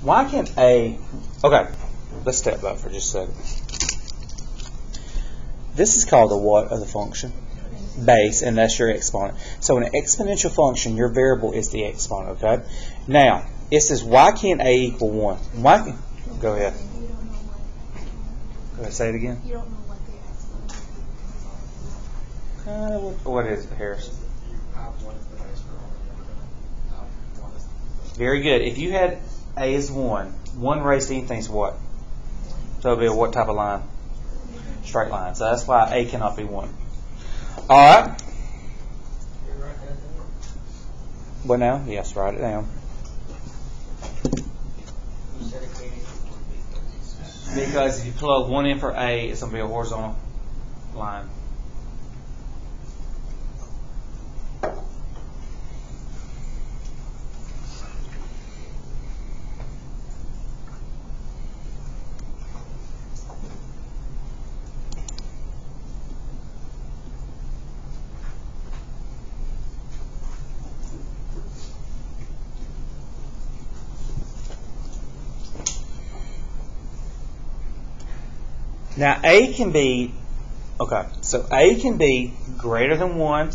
why can't A, okay, let's step back for just a second. This is called the what of the function? Base, and that's your exponent. So in an exponential function, your variable is the exponent, okay? Now, it says, why can't A equal 1? Why can, go ahead. Go ahead, say it again. You don't know what the exponent is. What is it, Harris? Very good. If you had A is 1, 1 raised to anything is what? So it'll be a what type of line? Straight line. So that's why A cannot be 1. Alright. What now? Yes, write it down. Because if you plug 1 in for A, it's going to be a horizontal line. Now A can be, okay, so A can be greater than 1,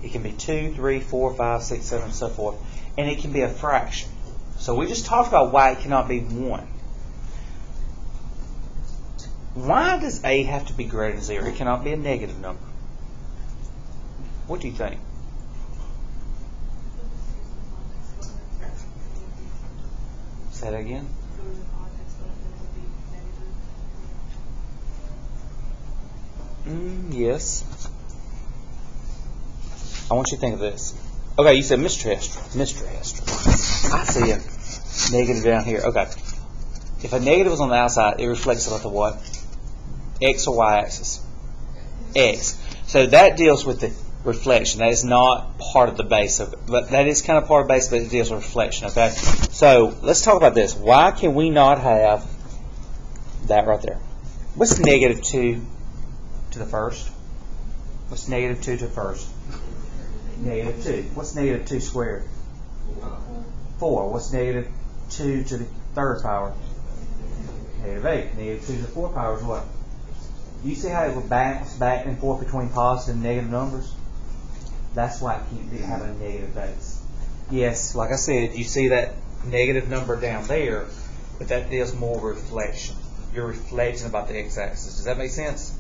it can be 2, 3, 4, 5, 6, 7, and so forth, and it can be a fraction. So we just talked about why it cannot be 1. Why does A have to be greater than 0? It cannot be a negative number. What do you think? Say that again. Yes. I want you to think of this. Okay, you said Mr. Hester. I see a negative down here. Okay. If a negative is on the outside, it reflects about the what? X or Y axis? X. So that deals with the reflection. That is not part of the base. But that is kind of part of the base, but it deals with reflection. Okay. So let's talk about this. Why can we not have that right there? What's negative 2 to the first? What's negative 2 to the first? Negative 2. What's negative 2 squared? 4. What's negative 2 to the third power? Negative 8. Negative 2 to the fourth power is what? You see how it would bounce back and forth between positive and negative numbers? That's why it can't have a negative base. Yes, like I said, you see that negative number down there, but that deals more with reflection. You're reflecting about the x-axis. Does that make sense?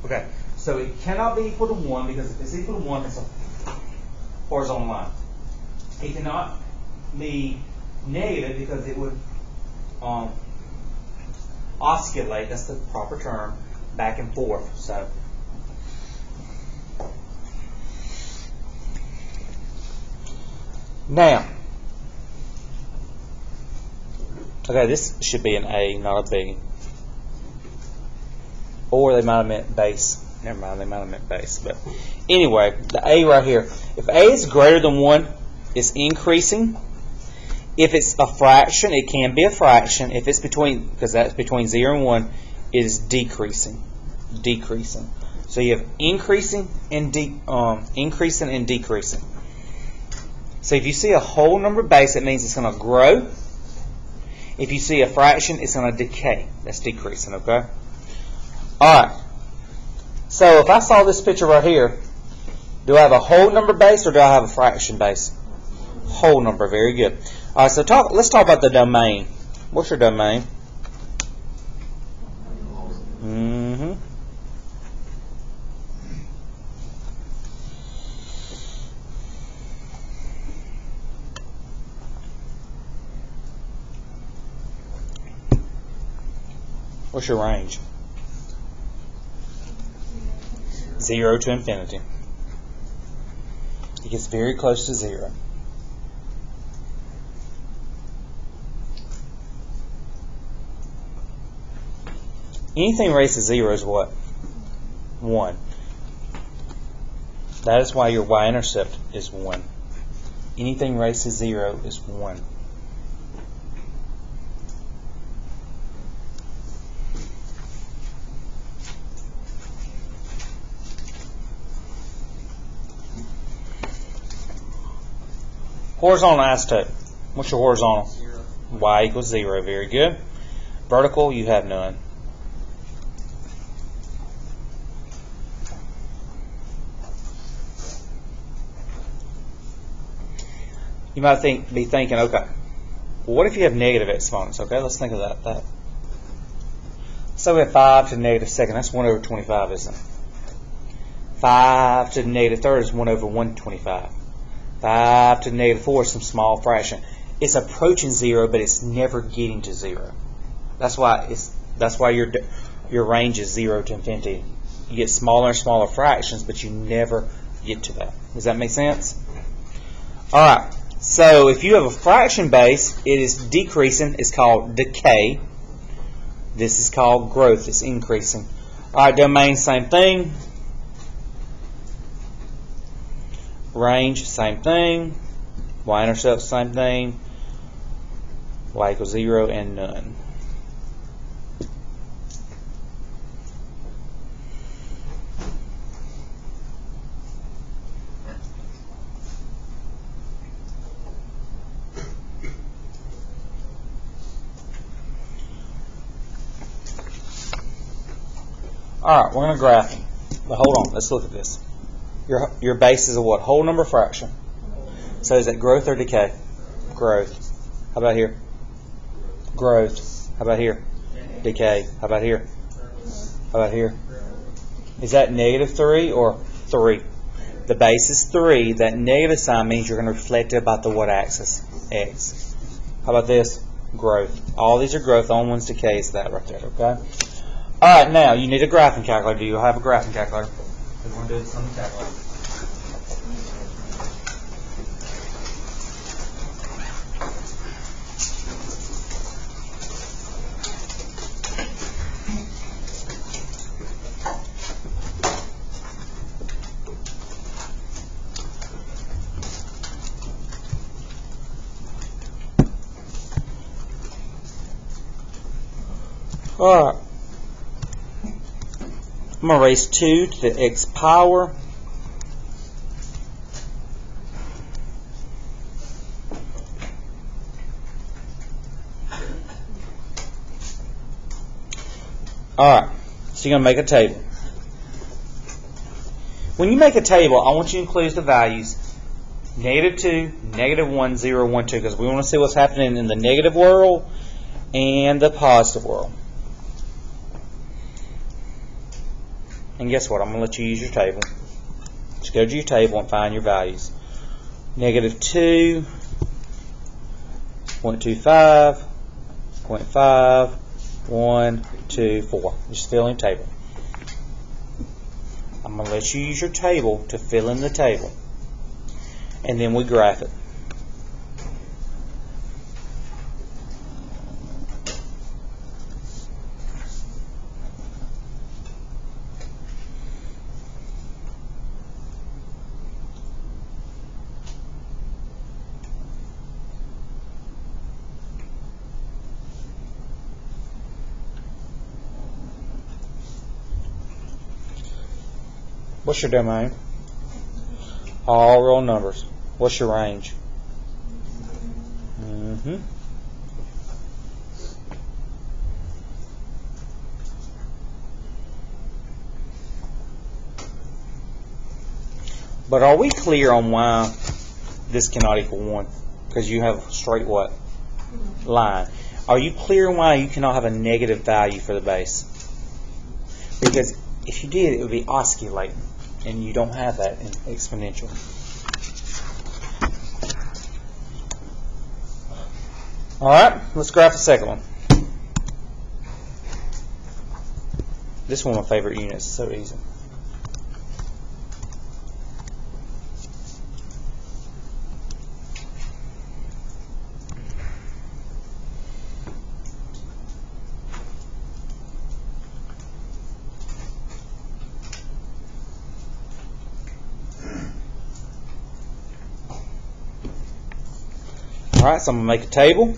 Okay, so it cannot be equal to 1 because if it's equal to 1, it's a horizontal line. It cannot be negative because it would oscillate, that's the proper term, back and forth. So now, okay, this should be an A, not a B. Or they might have meant base. Never mind, they might have meant base. But anyway, the A right here. If A is greater than 1, it's increasing. If it's a fraction, it can be a fraction. If it's between, because that's between 0 and 1, it is decreasing. Decreasing. So you have increasing and decreasing. So if you see a whole number base, it means it's going to grow. If you see a fraction, it's going to decay. That's decreasing, okay? Alright, so if I saw this picture right here, do I have a whole number base or do I have a fraction base? Whole number, very good. Alright, so let's talk about the domain. What's your domain? What's your range? 0 to infinity. It gets very close to 0. Anything raised to 0 is what? 1. That is why your y-intercept is 1. Anything raised to 0 is 1. Horizontal asymptote. What's your horizontal? 0. y equals 0. Very good. Vertical, you have none. You might be thinking, okay, well, what if you have negative exponents? Okay, let's think of that. So we have 5 to the negative second. That's 1 over 25, isn't it? 5 to the negative third is 1 over 125. 5 to the negative 4 is some small fraction. It's approaching 0, but it's never getting to 0. That's why your range is 0 to infinity. You get smaller and smaller fractions, but you never get to that. Does that make sense? All right. So if you have a fraction base, it is decreasing. It's called decay. This is called growth. It's increasing. All right, domain, same thing. Range, same thing. Y-intercept, same thing. Y equals 0 and none. Alright, we're going to graph them. But hold on, let's look at this. Your base is a what? Whole number fraction. So is that growth or decay? Growth. How about here? Growth. How about here? Decay. How about here? How about here? Is that negative 3 or 3? The base is 3. That negative sign means you're going to reflect it about the what axis? X. How about this? Growth. All these are growth. The only one's decay is that right there, okay? Alright, now you need a graphing calculator. Do you have a graphing calculator? We want to do this on the calculator. Alright. I'm going to raise 2 to the x power. Alright, so you're going to make a table. When you make a table, I want you to include the values -2, -1, 0, 1, 2, because we want to see what's happening in the negative world and the positive world. And guess what? I'm going to let you use your table. Just go to your table and find your values. -2, 0.25, 0.5, 1, 2, 4. Just fill in the table. I'm going to let you use your table to fill in the table. And then we graph it. What's your domain? All real numbers. What's your range? But are we clear on why this cannot equal 1? Because you have a straight what? Line. Are you clear on why you cannot have a negative value for the base? Because if you did, it would be osculating. And you don't have that in exponential. Alright, let's graph the second one. This one of my favorite units. It's so easy. Alright, so I'm going to make a table.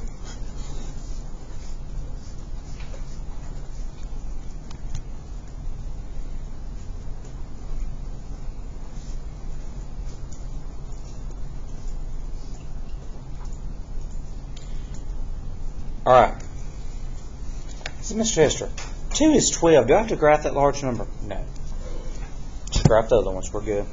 All right. This is Mr. Hester. 2 is 12. Do I have to graph that large number? No. Just graph the other ones. We're good.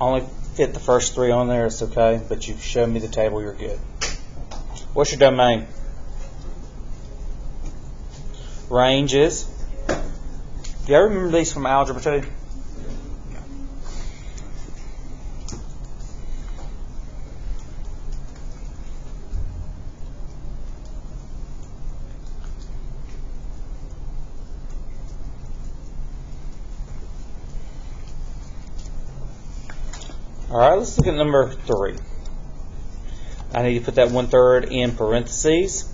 Only fit the first 3 on there, it's okay, but you've shown me the table, you're good. What's your domain? Ranges. Do you remember these from Algebra 2? All right, let's look at number 3. I need to put that 1/3 in parentheses.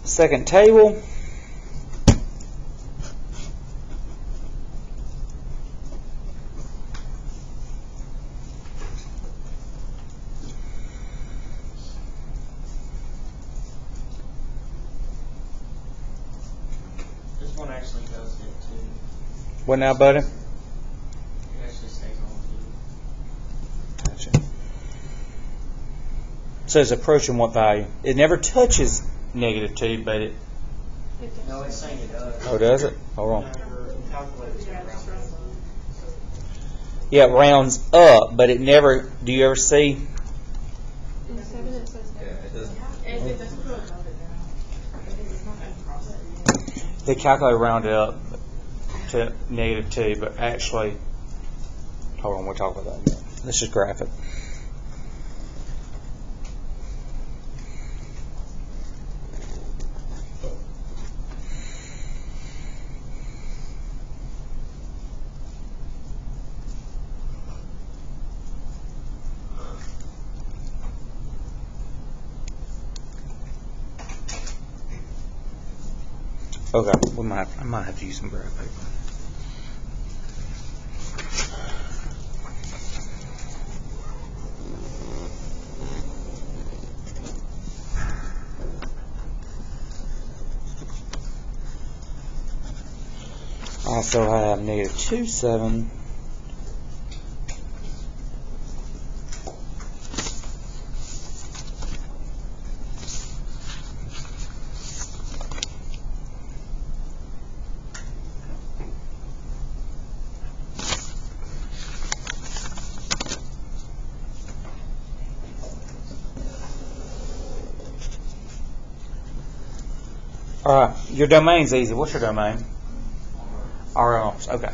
Second table. This one actually goes in too. What now, buddy? It actually stays on too. Gotcha. So it's approaching what value? It never touches -2, but it. No, it's saying it does. Oh, does it? Hold on. Your calculator's gonna round it. Yeah, it rounds up, but it never. Do you ever see? In 7 it says Yeah, it doesn't. it doesn't put above it now. Because it's not across it. The calculator rounded up to -2, but actually, hold on, we'll talk about that in a minute. Let's just graph it. Okay, I might have to use some graph paper. I also have -2, 7. All right, your domain's easy. What's your domain? RLs. Okay.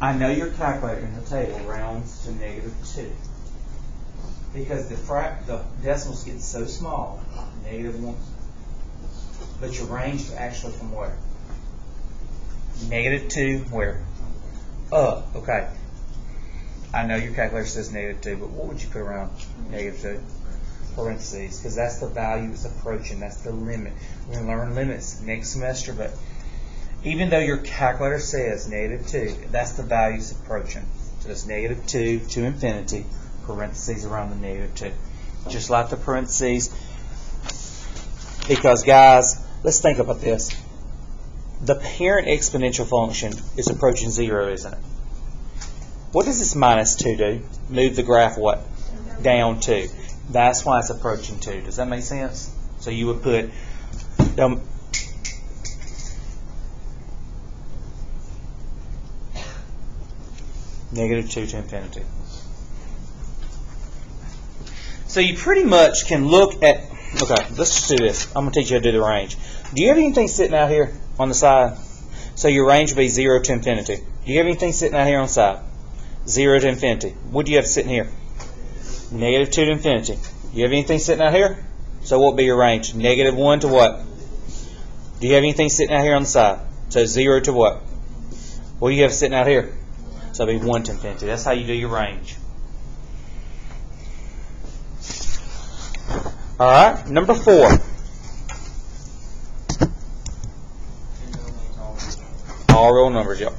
I know your calculator in the table rounds to -2 because the decimals get so small, -1. But your range is actually from where? -2 where? Up. Okay. I know your calculator says -2, but what would you put around -2? Parentheses, because that's the value it's approaching. That's the limit. We're going to learn limits next semester, but even though your calculator says -2, that's the value it's approaching. So it's -2 to infinity, parentheses around the -2. Just like the parentheses. Because, guys, let's think about this. The parent exponential function is approaching 0, isn't it? What does this -2 do? Move the graph what? Down 2. That's why it's approaching 2. Does that make sense? So you would put Negative 2 to infinity. So you pretty much can look at, okay, let's just do this. I'm going to teach you how to do the range. Do you have anything sitting out here on the side? So your range would be 0 to infinity. Do you have anything sitting out here on the side? 0 to infinity. What do you have sitting here? Negative 2 to infinity. Do you have anything sitting out here? So what would be your range? Negative 1 to what? Do you have anything sitting out here on the side? So 0 to what? What do you have sitting out here? So it'll be 1 to infinity. That's how you do your range. All right, number 4. All real numbers, yep.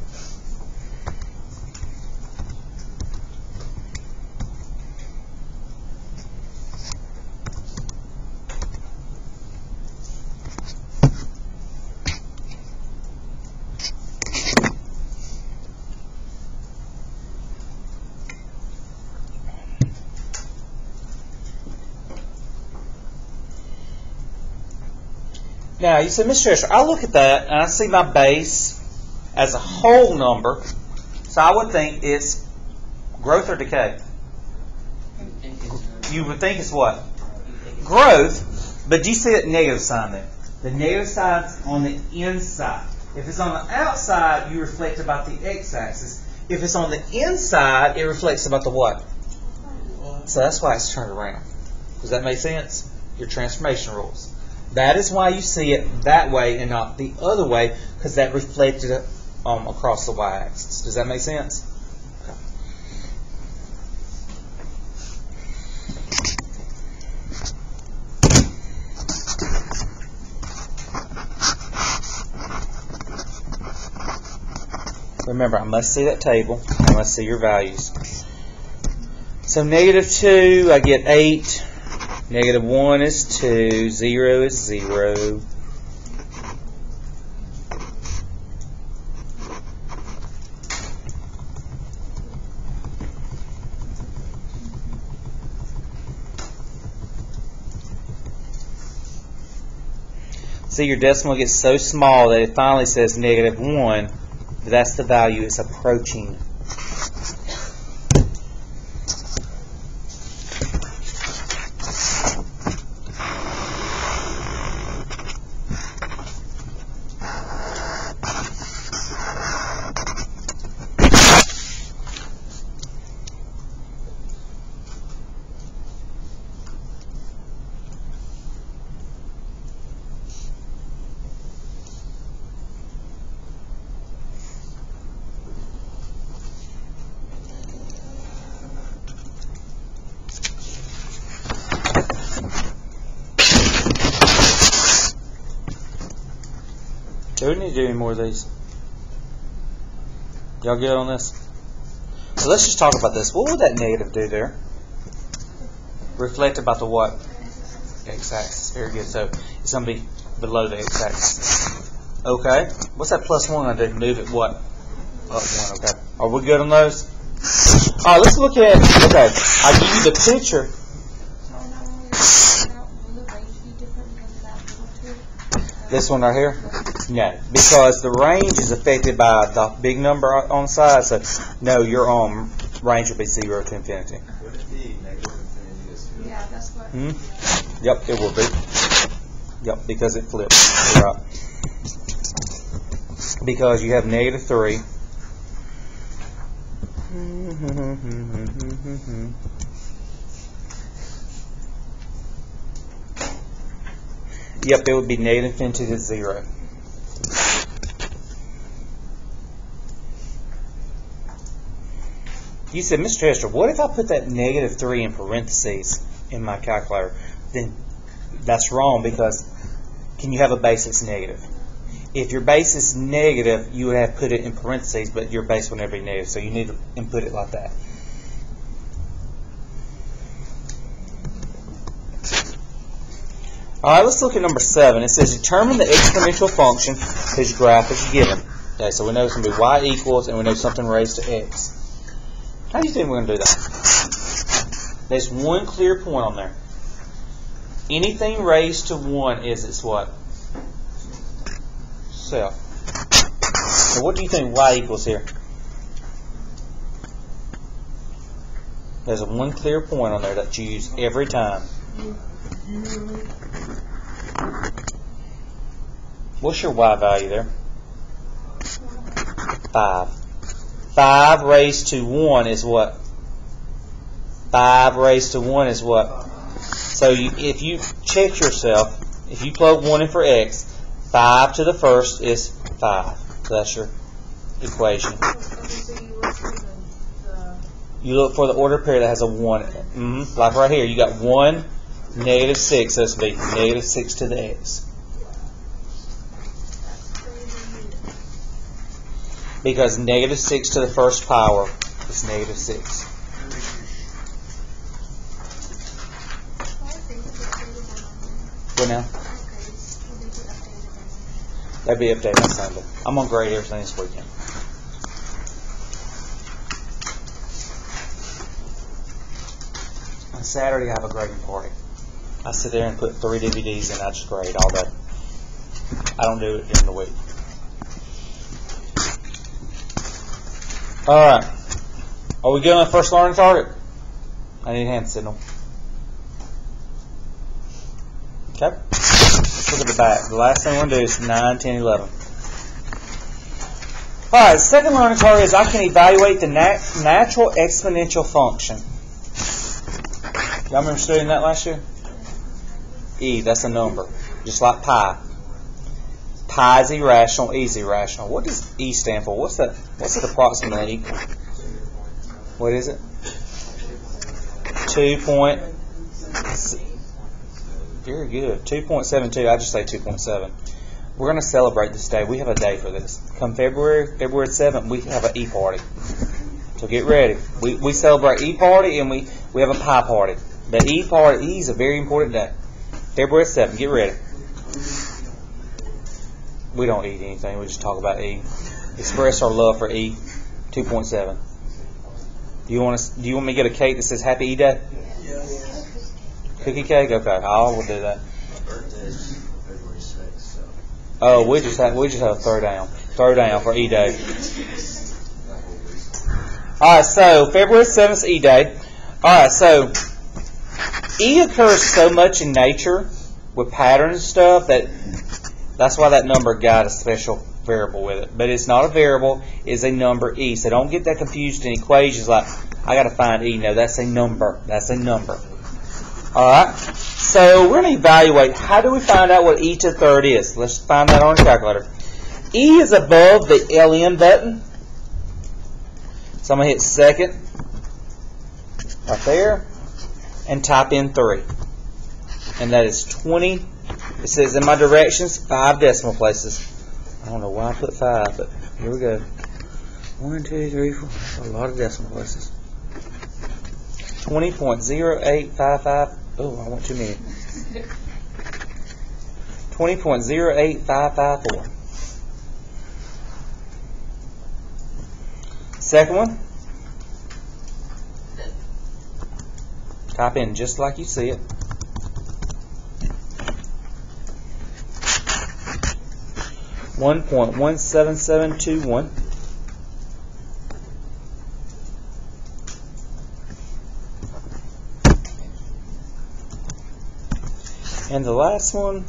Now, you said, Mr. Esther, I look at that and I see my base as a whole number, so I would think it's growth or decay. You would think it's what? Growth, but do you see that negative sign there? The negative sign's on the inside. If it's on the outside, you reflect about the x-axis. If it's on the inside, it reflects about the what? So that's why it's turned around. Does that make sense? Your transformation rules. That is why you see it that way and not the other way, because that reflected it across the y-axis. Does that make sense? Okay. Remember, I must see that table. I must see your values. So negative 2, I get 8. Negative 1 is 2. 0 is 0. See, your decimal gets so small that it finally says negative 1, but that's the value it's approaching. Do we need to do any more of these? Y'all good on this? So let's just talk about this. What would that negative do there? Reflect about the what? X-axis. Very good. So it's going to be below the x-axis. Okay. What's that plus 1 going to do? Move it what? Up 1. Okay. Are we good on those? All right. Let's look at. Okay. I give you the picture. This one right here? No, because the range is affected by the big number on the side. So, no, your range will be 0 to infinity. Would it be negative infinity is good? Yeah, that's what. Yep, it will be. Yep, because it flips. You're right. Because you have negative 3. Yep, it would be negative infinity to 0. You said, Mr. Esther, what if I put that negative 3 in parentheses in my calculator? Then that's wrong, because can you have a base that's negative? If your base is negative, you would have put it in parentheses, but your base will never be negative, so you need to input it like that. All right, let's look at number 7. It says determine the exponential function whose graph is given. Okay, so we know it's going to be y equals, and we know something raised to x. How do you think we're going to do that? There's one clear point on there. Anything raised to 1 is its what? Self. So what do you think y equals here? There's a one clear point on there that you use every time. What's your y value there? 5. 5 raised to 1 is what? 5 raised to 1 is what? So if you check yourself, if you plug 1 in for x, 5 to the first is 5. So that's your equation. You look for the ordered pair that has a 1. Like right here, you got 1, negative 6. So it's going to be negative 6 to the x. Because negative 6 to the first power is negative 6. What now? That'd be updated on Sunday. I'm going to grade everything this weekend. On Saturday, I have a grading party. I sit there and put 3 DVDs in. I just grade all day. I don't do it during the week. All right. Are we good on the first learning target? I need a hand signal. Okay. Let's look at the back. The last thing we're going to do is 9, 10, 11. All right. Second learning target is I can evaluate the natural exponential function. Y'all remember studying that last year? E, that's a number. Just like pi. Pi is irrational, E is irrational. What does E stand for? What's it approximately equal? What is it? 2. Very good. 2.72. I just say 2.7. We're going to celebrate this day. We have a day for this. Come February 7th, we have an E party. So get ready. We celebrate E party and we have a pie party. The E is a very important day. February 7th. Get ready. We don't eat anything. We just talk about E. Express our love for E. 2.7. Do you want me to get a cake that says Happy E Day? Yes. Cookie cake? Okay, I will do that. My birthday is February 6th, so. Oh, we just have a throwdown for E Day. All right, so February 7th is E Day. All right, so E occurs so much in nature with patterns and stuff that's why that number got a special variable with it. But it's not a variable, it's a number E. So don't get that confused in equations like, I got to find E. No, that's a number. That's a number. Alright, so we're going to evaluate, how do we find out what E to the third is? Let's find that on the calculator. E is above the LN button. So I'm going to hit second, right there, and type in 3. And that is 20. It says in my directions, 5 decimal places. I don't know why I put 5, but here we go. 1, 2, 3, 4. A lot of decimal places. 20.0855. Oh, I want too many. 20.08554. Second one. Type in just like you see it. 1.17721. And the last one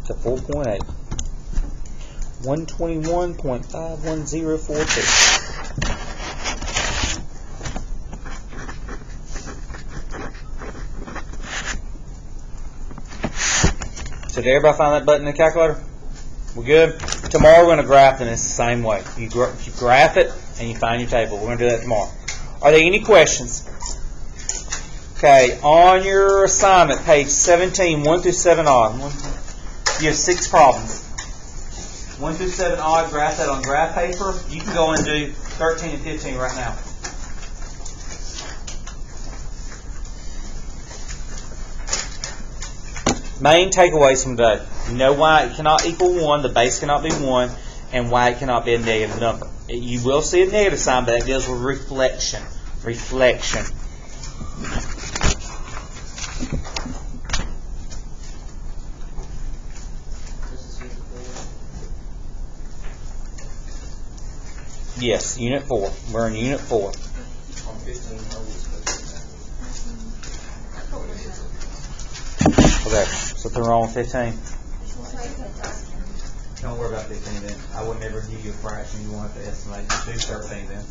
to 4.8. 121.51042. So did everybody find that button in the calculator? We're good? Tomorrow we're going to graph it in the same way. You graph it and you find your table. We're going to do that tomorrow. Are there any questions? Okay, on your assignment, page 17, 1 through 7 odd. You have 6 problems. 1 through 7 odd, graph that on graph paper. You can go and do 13 and 15 right now. Main takeaways from today. You know why it cannot equal 1, the base cannot be 1, and why it cannot be a negative number. You will see a negative sign, but that deals with reflection. Reflection. Yes, Unit 4. We're in Unit 4. On 15, Okay, so something wrong with 15? Don't worry about 15 then. I would never give you a fraction. You won't have to estimate. Just do 13 then.